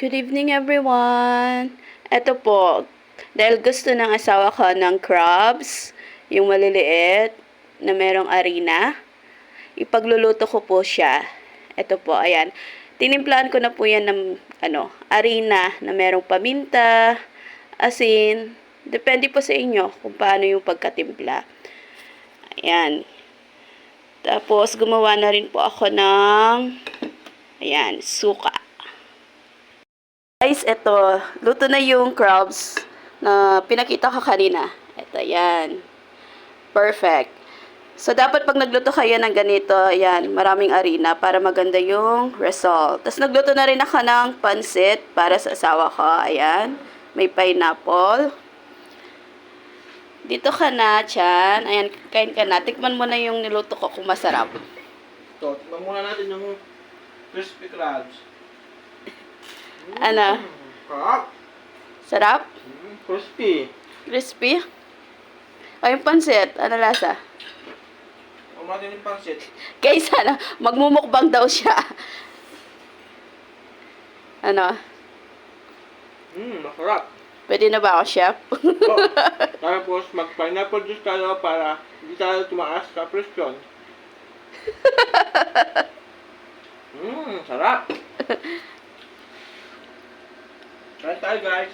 Good evening everyone! Ito po, dahil gusto ng asawa ko ng crabs, yung maliliit na merong arena, ipagluluto ko po siya. Ito po, ayan. Tinimplahan ko na po yan ng arena na merong paminta, asin. Depende po sa inyo kung paano yung pagkatimpla. Ayan. Tapos, gumawa na rin po ako ng, ayan, suka. Guys, eto, luto na yung crabs na pinakita ko kanina. Eto, yan. Perfect. So, dapat pag nagluto kayo ng ganito, yan, maraming arena para maganda yung result. Tapos, nagluto na rin ako ng pansit para sa asawa ko. Ayan. May pineapple. Dito ka na, Chan. Ayan, kain ka na. Tikman mo na yung niluto ko kung masarap. Ito, tikman muna natin yung crispy crabs. Ano? Sarap. Sarap? Crispy. Crispy? O, yung pansit. Ano lasa? Huwag natin yung pansit. Kaysa na, magmumukbang daw siya. Ano? Masarap. Pwede na ba ako, chef? Tapos, mag-pineapple juice tayo para hindi tayo tumaas sa presyon. Sarap. Try tayo, guys.